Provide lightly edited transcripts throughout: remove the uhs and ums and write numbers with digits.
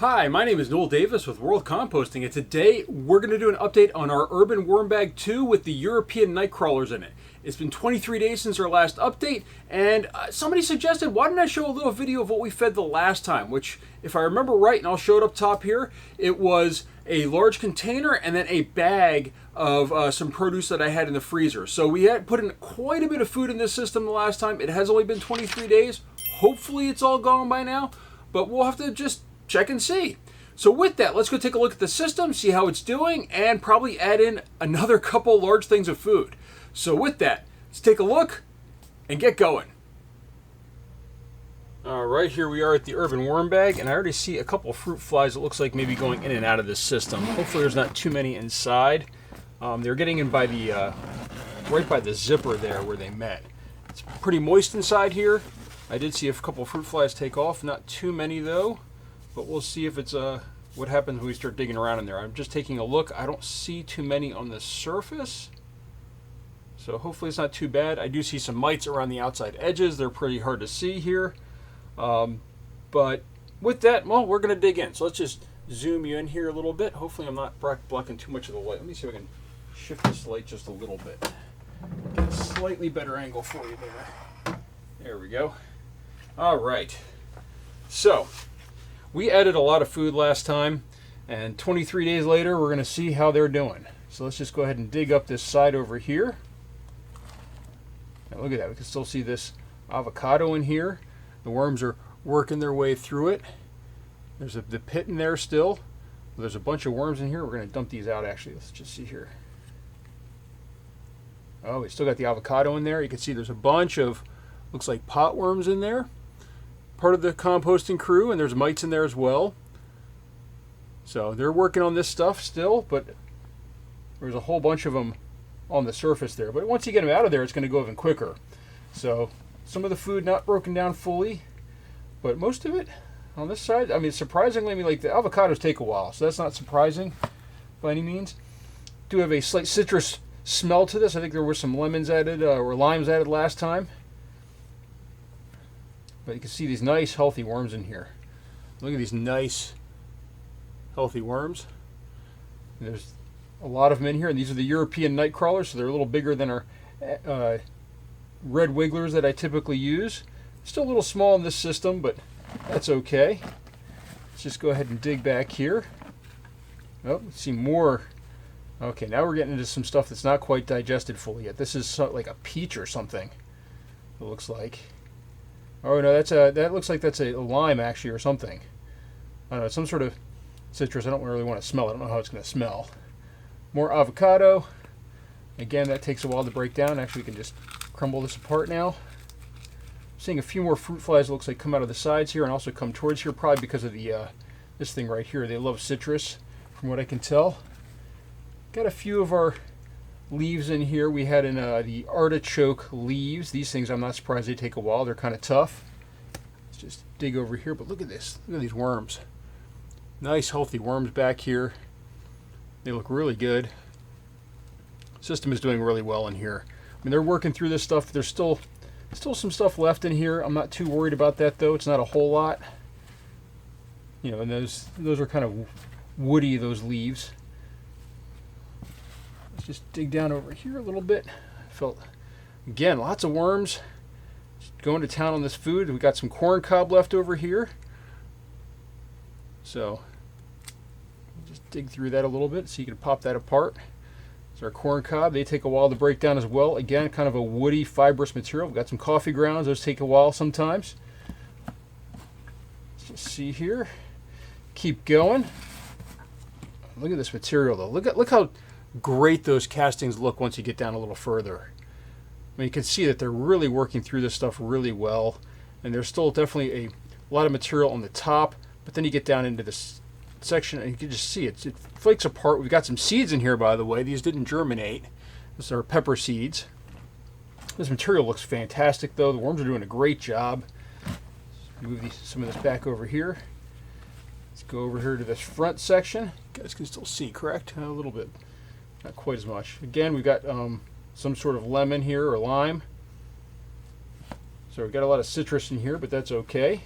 Hi, my name is Noel Davis with World Composting, and today we're going to do an update on our Urban Worm Bag 2 with the European nightcrawlers in it. It's been 23 days since our last update, and somebody suggested, why didn't I show a little video of what we fed the last time, which, if I remember right, and I'll show it up top here, it was a large container and then a bag of some produce that I had in the freezer. So we had put in quite a bit of food in this system the last time. It has only been 23 days. Hopefully it's all gone by now, but we'll have to just check and see. So with that, let's go take a look at the system, see how it's doing, and probably add in another couple large things of food. So with that, let's take a look and get going. All right, here we are at the Urban Worm Bag, and I already see a couple of fruit flies. It looks like maybe going in and out of this system. Hopefully there's not too many inside. They're getting in by the right by the zipper there where they met. It's pretty moist inside here. I did see a couple of fruit flies take off, not too many though. But we'll see if it's what happens when we start digging around in there. I'm just taking a look. I don't see too many on the surface, so hopefully it's not too bad. I do see some mites around the outside edges. They're pretty hard to see here. But with that, well, we're going to dig in. So let's just zoom you in here a little bit. Hopefully I'm not blocking too much of the light. Let me see if I can shift this light just a little bit. Get a slightly better angle for you there. There we go. All right. So we added a lot of food last time, and 23 days later, we're going to see how they're doing. So let's just go ahead and dig up this side over here. Now look at that. We can still see this avocado in here. The worms are working their way through it. There's the pit in there still. There's a bunch of worms in here. We're going to dump these out, actually. Let's just see here. Oh, we still got the avocado in there. You can see there's a bunch of, looks like pot worms in there. Part of the composting crew, and there's mites in there as well. So they're working on this stuff still, but there's a whole bunch of them on the surface there. But once you get them out of there, it's going to go even quicker. So some of the food not broken down fully, but most of it on this side, I mean, surprisingly, like the avocados take a while, so that's not surprising by any means. Do have a slight citrus smell to this. I think there were some lemons added or limes added last time. But you can see these nice healthy worms in here. Look at these nice healthy worms. And there's a lot of them in here, and these are the European nightcrawlers, so they're a little bigger than our red wigglers that I typically use. Still a little small in this system, but that's okay. Let's just go ahead and dig back here. Oh, let's see more. Okay, now we're getting into some stuff that's not quite digested fully yet. This is like a peach or something, it looks like. Oh no, that looks like that's a lime actually or something. I don't know, some sort of citrus. I don't really want to smell it. I don't know how it's going to smell. More avocado. Again, that takes a while to break down. Actually, we can just crumble this apart now. Seeing a few more fruit flies, it looks like, come out of the sides here and also come towards here, probably because of the this thing right here. They love citrus, from what I can tell. Got a few of our leaves in here. We had in the artichoke leaves. These things, I'm not surprised they take a while. They're kind of tough. Let's just dig over here, but look at this. Look at these worms. Nice healthy worms back here. They look really good. System is doing really well in here. I mean, they're working through this stuff. There's still some stuff left in here. I'm not too worried about that though. It's not a whole lot. You know, and those are kind of woody, those leaves. Just dig down over here a little bit. Felt, again, lots of worms. Just going to town on this food. We got some corn cob left over here. So just dig through that a little bit so you can pop that apart. It's our corn cob. They take a while to break down as well. Again, kind of a woody, fibrous material. We've got some coffee grounds. Those take a while sometimes. Let's just see here. Keep going. Look at this material though. Look how great those castings look once you get down a little further. I mean, you can see that they're really working through this stuff really well, and there's still definitely a lot of material on the top, but then you get down into this section and you can just see it flakes apart. We've got some seeds in here, by the way. These didn't germinate. These are pepper seeds. This material looks fantastic though. The worms are doing a great job. Let's move some of this back over here. Let's go over here to this front section. You guys can still see, correct? A little bit. Not quite as much. Again, we've got some sort of lemon here or lime. So we've got a lot of citrus in here, but that's okay.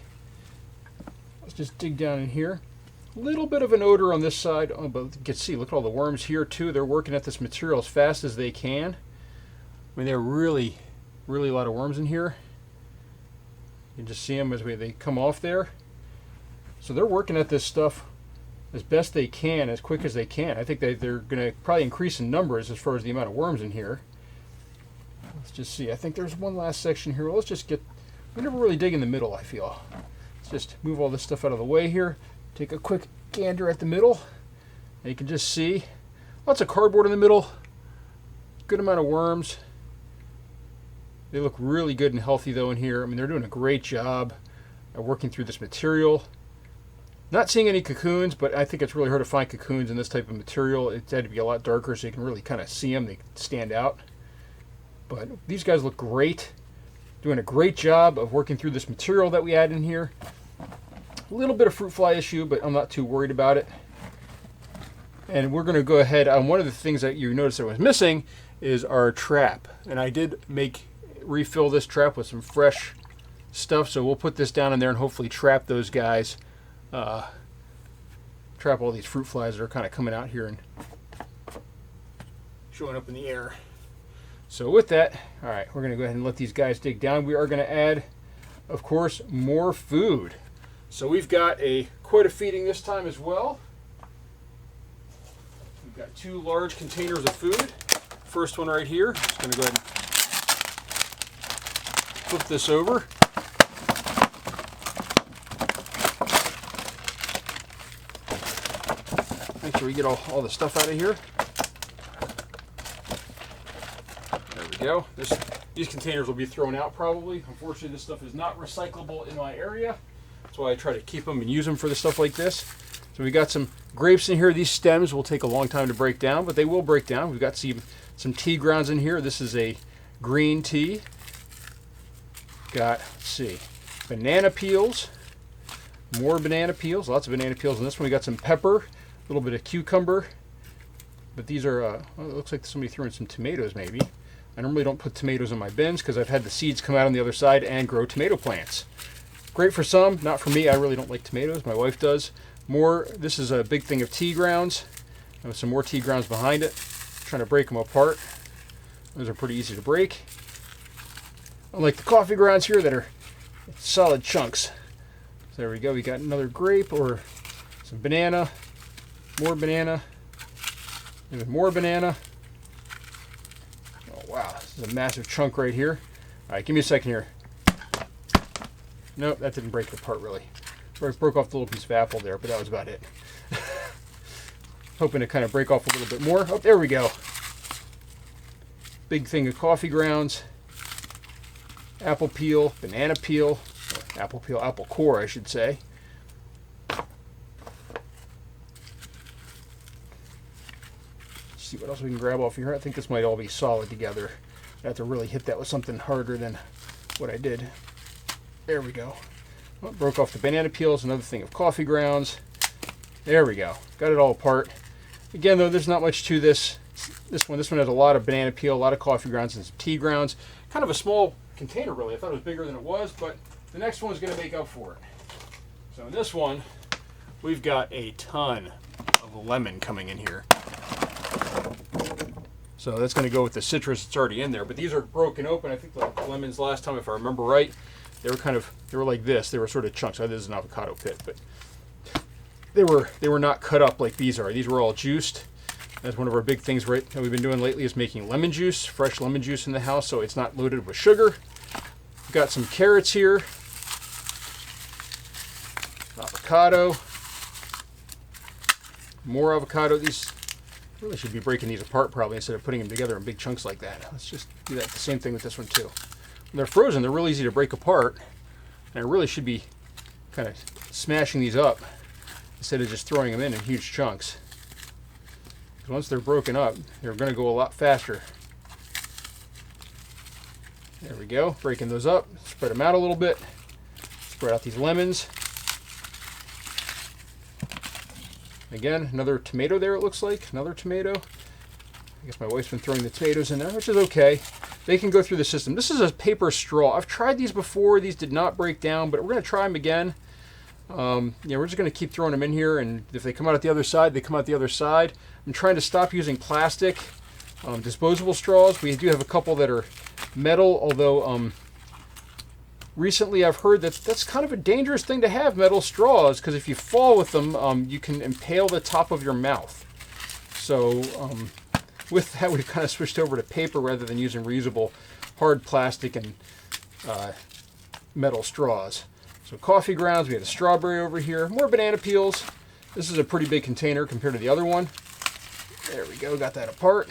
Let's just dig down in here. A little bit of an odor on this side, oh, but you can see, look at all the worms here too. They're working at this material as fast as they can. I mean, there are really a lot of worms in here. You can just see them as they come off there. So they're working at this stuff as best they can, as quick as they can. I think they're going to probably increase in numbers as far as the amount of worms in here. Let's just see. I think there's one last section here. Well, let's just we never really dig in the middle, I feel. Let's just move all this stuff out of the way here. Take a quick gander at the middle. And you can just see lots of cardboard in the middle. Good amount of worms. They look really good and healthy though in here. I mean, they're doing a great job at working through this material. Not seeing any cocoons, but I think it's really hard to find cocoons in this type of material. It's had to be a lot darker so you can really kind of see them. They stand out. But these guys look great. Doing a great job of working through this material that we add in here. A little bit of fruit fly issue, but I'm not too worried about it. And we're going to go ahead. One of the things that you noticed that was missing is our trap. And I did refill this trap with some fresh stuff, so we'll put this down in there and hopefully trap those guys. Trap all these fruit flies that are kind of coming out here and showing up in the air. So with that, all right, we're going to go ahead and let these guys dig down. We are going to add, of course, more food. So we've got quite a feeding this time as well. We've got 2 large containers of food. First one right here. Just going to go ahead and flip this over. Make sure we get all the stuff out of here. There we go. These containers will be thrown out probably. Unfortunately, this stuff is not recyclable in my area. That's why I try to keep them and use them for the stuff like this. So we got some grapes in here. These stems will take a long time to break down, but they will break down. We've got some tea grounds in here. This is a green tea. Got, let's see, banana peels. More banana peels. Lots of banana peels in this one. We got some pepper, a little bit of cucumber. But these are, well, it looks like somebody threw in some tomatoes maybe. I normally don't put tomatoes in my bins because I've had the seeds come out on the other side and grow tomato plants. Great for some, not for me. I really don't like tomatoes. My wife does. This is a big thing of tea grounds. With some more tea grounds behind it. Trying to break them apart. Those are pretty easy to break. Unlike the coffee grounds here that are solid chunks. So there we go. We got another grape or some banana. More banana. Even more banana. Oh wow, this is a massive chunk right here. All right, give me a second here. Nope, that didn't break it apart really. I broke off the little piece of apple there, but that was about it. Hoping to kind of break off a little bit more. Oh, there we go. Big thing of coffee grounds. Apple peel, banana peel. Apple peel, apple core, I should say. Let's see what else we can grab off here. I think this might all be solid together. I have to really hit that with something harder than what I did. There we go. Well, broke off the banana peels, another thing of coffee grounds. There we go. Got it all apart. Again, though, there's not much to this. This one has a lot of banana peel, a lot of coffee grounds, and some tea grounds. Kind of a small container, really. I thought it was bigger than it was, but the next one is going to make up for it. So in this one, we've got a ton of lemon coming in here. So that's going to go with the citrus that's already in there. But these are broken open. I think the lemons last time, if I remember right, they were like this. They were sort of chunks. This is an avocado pit, but they were not cut up like these are. These were all juiced. That's one of our big things that we've been doing lately is making lemon juice, fresh lemon juice in the house, so it's not loaded with sugar. We've got some carrots here. Avocado. More avocado. These really should be breaking these apart probably instead of putting them together in big chunks like that. Let's just do that. The same thing with this one too. When they're frozen, they're real easy to break apart. And I really should be kind of smashing these up instead of just throwing them in huge chunks. Because once they're broken up, they're going to go a lot faster. There we go. Breaking those up. Spread them out a little bit. Spread out these lemons. Again, another tomato there, it looks like. Another tomato. I guess my wife's been throwing the tomatoes in there, which is okay. They can go through the system. This is a paper straw. I've tried these before. These did not break down, but we're going to try them again. Yeah, we're just going to keep throwing them in here, and if they come out at the other side, they come out the other side. I'm trying to stop using plastic disposable straws. We do have a couple that are metal, although recently I've heard that that's kind of a dangerous thing to have, metal straws, because if you fall with them, you can impale the top of your mouth. So with that, we've kind of switched over to paper rather than using reusable hard plastic and metal straws. So coffee grounds, we had a strawberry over here, more banana peels. This is a pretty big container compared to the other one. There we go, got that apart.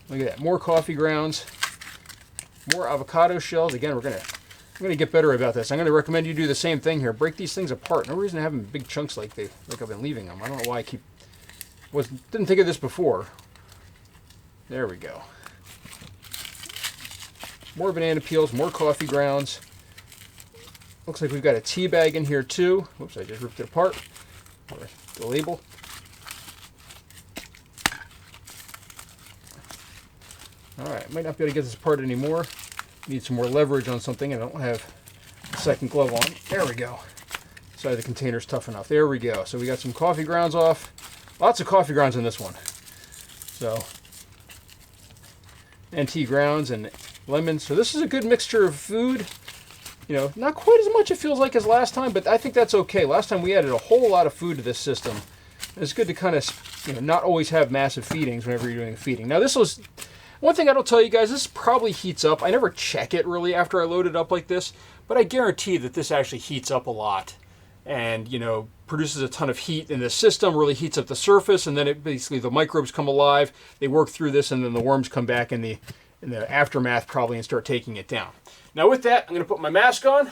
Look at that, more coffee grounds, more avocado shells. Again, I'm gonna get better about this. I'm gonna recommend you do the same thing here. Break these things apart. No reason to have them in big chunks like I've been leaving them. I don't know why I didn't think of this before. There we go. More banana peels, more coffee grounds. Looks like we've got a tea bag in here too. Whoops, I just ripped it apart. The label. Alright, might not be able to get this apart anymore. Need some more leverage on something. I don't have a second glove on. There we go. Side of the container's tough enough. There we go. So we got some coffee grounds off. Lots of coffee grounds in this one. So, and tea grounds and lemons. So this is a good mixture of food. You know, not quite as much it feels like as last time, but I think that's okay. Last time we added a whole lot of food to this system. And it's good to kind of, you know, not always have massive feedings whenever you're doing feeding. Now this was, one thing I don't tell you guys, this probably heats up. I never check it really after I load it up like this, but I guarantee that this actually heats up a lot. And, you know, produces a ton of heat in the system, really heats up the surface, and then it basically, the microbes come alive, they work through this, and then the worms come back in the aftermath probably and start taking it down. Now with that, I'm going to put my mask on,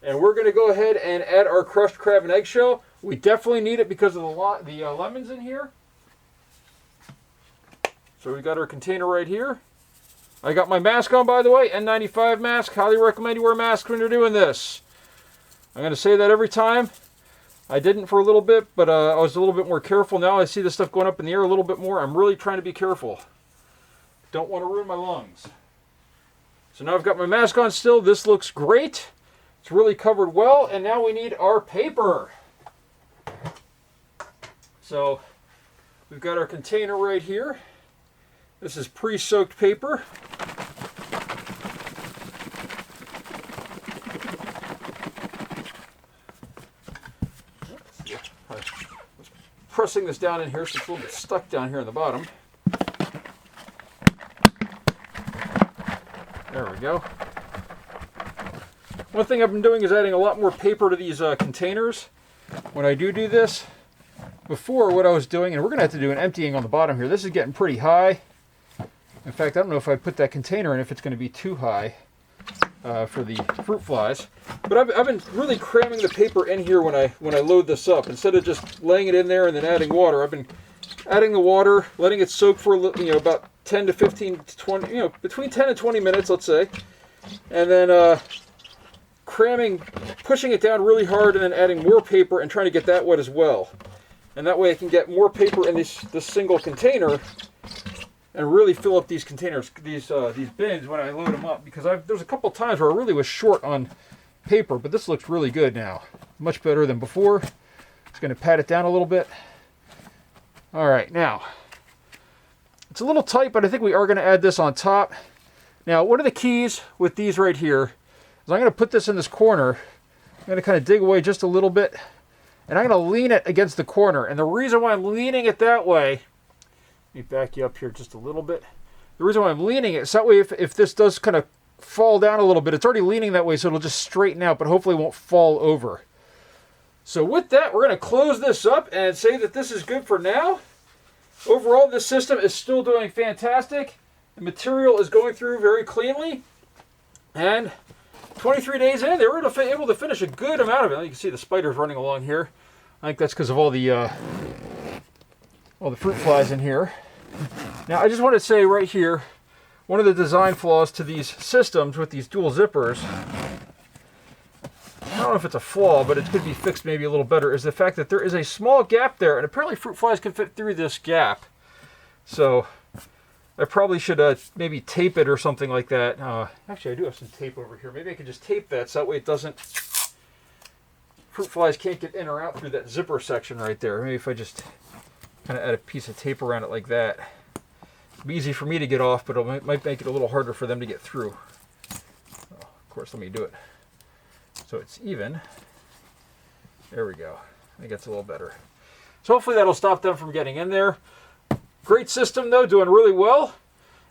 and we're going to go ahead and add our crushed crab and eggshell. We definitely need it because of the lemons in here. So we got our container right here. I got my mask on, by the way, N95 mask. Highly recommend you wear masks when you're doing this. I'm going to say that every time. I didn't for a little bit, but I was a little bit more careful. Now I see this stuff going up in the air a little bit more. I'm really trying to be careful. Don't want to ruin my lungs. So now I've got my mask on still. This looks great. It's really covered well. And now we need our paper. So we've got our container right here. This is pre-soaked paper. Pressing this down in here so it's a little bit stuck down here in the bottom. There we go. One thing I've been doing is adding a lot more paper to these containers. When I do this, before what I was doing, and we're going to have to do an emptying on the bottom here. This is getting pretty high. In fact, I don't know if I put that container in if it's going to be too high for the fruit flies. But I've been really cramming the paper in here when I load this up. Instead of just laying it in there and then adding water, I've been adding the water, letting it soak for about 10 to 15 to 20, between 10 and 20 minutes, let's say. And then pushing it down really hard and then adding more paper and trying to get that wet as well. And that way I can get more paper in this single container and really fill up these containers, these bins when I load them up, because there's a couple times where I really was short on paper, but this looks really good now. Much better than before. Just going to pat it down a little bit. All right, now, it's a little tight, but I think we are going to add this on top. Now, one of the keys with these right here is I'm going to put this in this corner. I'm going to kind of dig away just a little bit, and I'm going to lean it against the corner. And the reason why I'm leaning it that way, let me back you up here just a little bit. The reason why I'm leaning it is that way if this does kind of fall down a little bit, it's already leaning that way, so it'll just straighten out, but hopefully it won't fall over. So with that, we're going to close this up and say that this is good for now. Overall, this system is still doing fantastic. The material is going through very cleanly. And 23 days in, they were able to finish a good amount of it. You can see the spiders running along here. I think that's because of all the fruit flies in here. Now, I just want to say right here, one of the design flaws to these systems with these dual zippers, I don't know if it's a flaw, but it could be fixed maybe a little better, is the fact that there is a small gap there, and apparently fruit flies can fit through this gap. So I probably should maybe tape it or something like that. Actually, I do have some tape over here. Maybe I could just tape that so that way it doesn't fruit flies can't get in or out through that zipper section right there. Maybe if I just kind of add a piece of tape around it like that. It'll be easy for me to get off, but it might make it a little harder for them to get through. Oh, of course, let me do it so it's even. There we go. I think that's a little better. So hopefully that'll stop them from getting in there. Great system though, doing really well.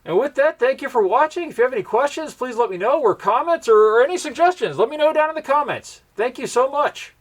And with that, thank you for watching. If you have any questions, please let me know, or comments, or any suggestions. Let me know down in the comments. Thank you so much.